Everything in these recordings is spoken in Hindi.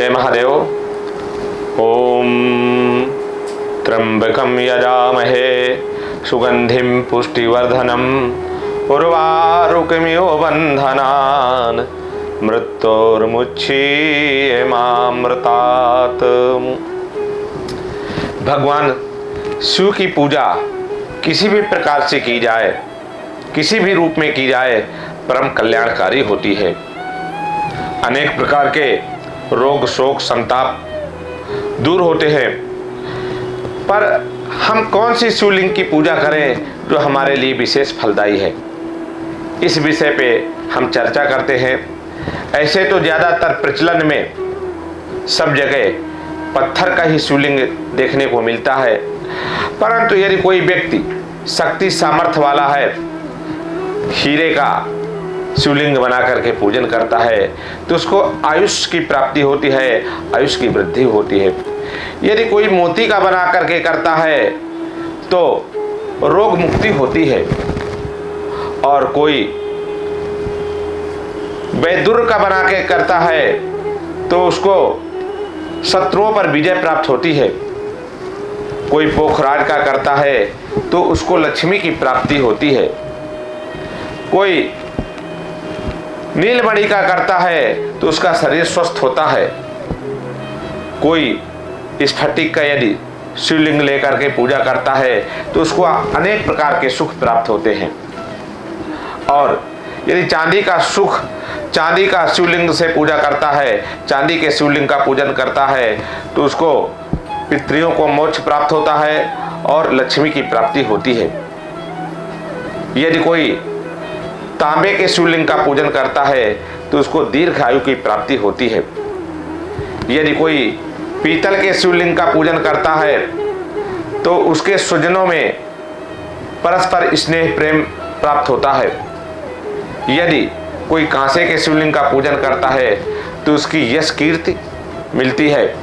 जय महादेव। ओम त्र्यंबकं यजामहे सुगंधिं पुष्टिवर्धनम् उर्वारुकमिव बन्धनान् मृत्योर्मुच्येमामृतात्। भगवान शिव की पूजा किसी भी प्रकार से की जाए, किसी भी रूप में की जाए, परम कल्याणकारी होती है। अनेक प्रकार के रोग शोक संताप दूर होते हैं। पर हम कौन सी शिवलिंग की पूजा करें जो हमारे लिए विशेष फलदायी है, इस विषय पे हम चर्चा करते हैं। ऐसे तो ज़्यादातर प्रचलन में सब जगह पत्थर का ही शिवलिंग देखने को मिलता है, परंतु यदि कोई व्यक्ति शक्ति सामर्थ्य वाला है, हीरे का शिवलिंग बना करके पूजन करता है तो उसको आयुष की प्राप्ति होती है, आयुष की वृद्धि होती है। यदि कोई मोती का बना करके करता है तो रोग मुक्ति होती है, और कोई वैदुर्य का बना के करता है तो उसको शत्रुओं पर विजय प्राप्त होती है। कोई पोखराज का करता है तो उसको लक्ष्मी की प्राप्ति होती है। कोई नीलमणि का करता है तो उसका शरीर स्वस्थ होता है। कोई स्फटिक का यदि शिवलिंग लेकर के पूजा करता है तो उसको अनेक प्रकार के सुख प्राप्त होते हैं। और यदि चांदी का शिवलिंग से पूजा करता है, चांदी के शिवलिंग का पूजन करता है तो उसको पितरियों को मोक्ष प्राप्त होता है और लक्ष्मी की प्राप्ति होती है। यदि कोई तांबे के शिवलिंग का पूजन करता है तो उसको दीर्घ आयु की प्राप्ति होती है। यदि कोई पीतल के शिवलिंग का पूजन करता है तो उसके स्वजनों में परस्पर स्नेह प्रेम प्राप्त होता है। यदि कोई कांसे के शिवलिंग का पूजन करता है तो उसकी यश कीर्ति मिलती है।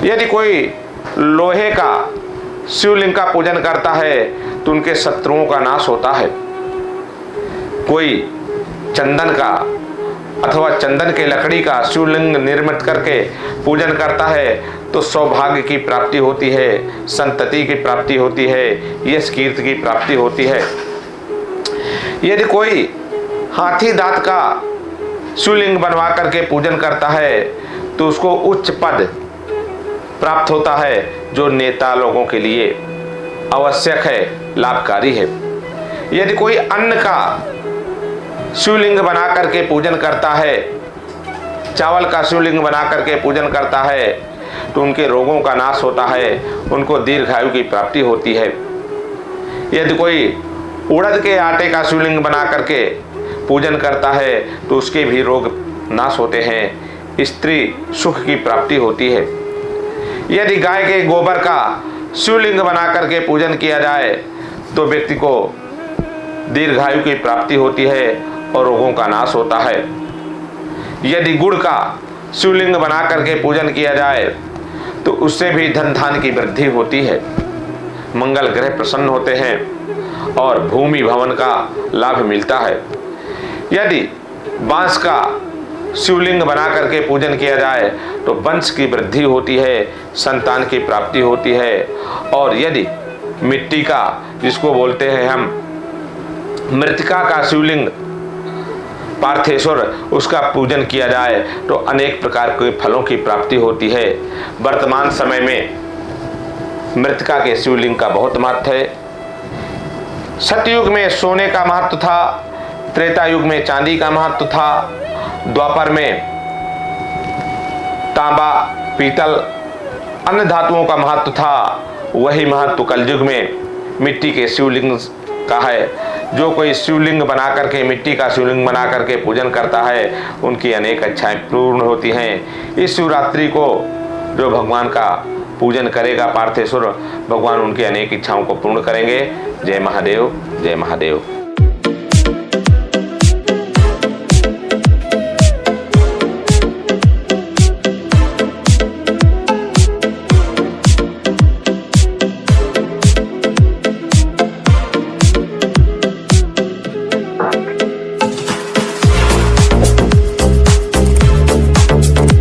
यदि कोई लोहे का शिवलिंग का पूजन करता है तो उनके शत्रुओं का नाश होता है। कोई चंदन का अथवा चंदन के लकड़ी का शिवलिंग निर्मित करके पूजन करता है तो सौभाग्य की प्राप्ति होती है, संतति की प्राप्ति होती है, यश कीर्ति की प्राप्ति होती है। यदि कोई हाथी दांत का शिवलिंग बनवा करके पूजन करता है तो उसको उच्च पद प्राप्त होता है, जो नेता लोगों के लिए आवश्यक है, लाभकारी है। यदि कोई अन्न का शिवलिंग बना करके पूजन करता है, चावल का शिवलिंग बना करके पूजन करता है तो उनके रोगों का नाश होता है, उनको दीर्घायु की प्राप्ति होती है। यदि कोई उड़द के आटे का शिवलिंग बना करके पूजन करता है तो उसके भी रोग नाश होते हैं, स्त्री सुख की प्राप्ति होती है। यदि गाय के गोबर का शिवलिंग बना करके पूजन किया जाए तो व्यक्ति को दीर्घायु की प्राप्ति होती है और रोगों का नाश होता है। यदि गुड़ का शिवलिंग बना करके पूजन किया जाए तो उससे भी धन धान की वृद्धि होती है, मंगल ग्रह प्रसन्न होते हैं और भूमि भवन का लाभ मिलता है। यदि बांस का शिवलिंग बना करके पूजन किया जाए तो वंश की वृद्धि होती है, संतान की प्राप्ति होती है। और यदि मिट्टी का, जिसको बोलते हैं हम मृतिका का शिवलिंग पार्थेश्वर, उसका पूजन किया जाए तो अनेक प्रकार के फलों की प्राप्ति होती है। वर्तमान समय में मृतिका के शिवलिंग का बहुत महत्व है। सतयुग में सोने का महत्व था, त्रेता युग में चांदी का महत्व था, द्वापर में तांबा पीतल अन्य धातुओं का महत्व था, वही महत्व कलयुग में मिट्टी के शिवलिंग का है। जो कोई शिवलिंग बना करके, मिट्टी का शिवलिंग बना करके पूजन करता है, उनकी अनेक इच्छाएं पूर्ण होती हैं। इस शिवरात्रि को जो भगवान का पूजन करेगा पार्थेश्वर, भगवान उनकी अनेक इच्छाओं को पूर्ण करेंगे। जय महादेव, जय महादेव।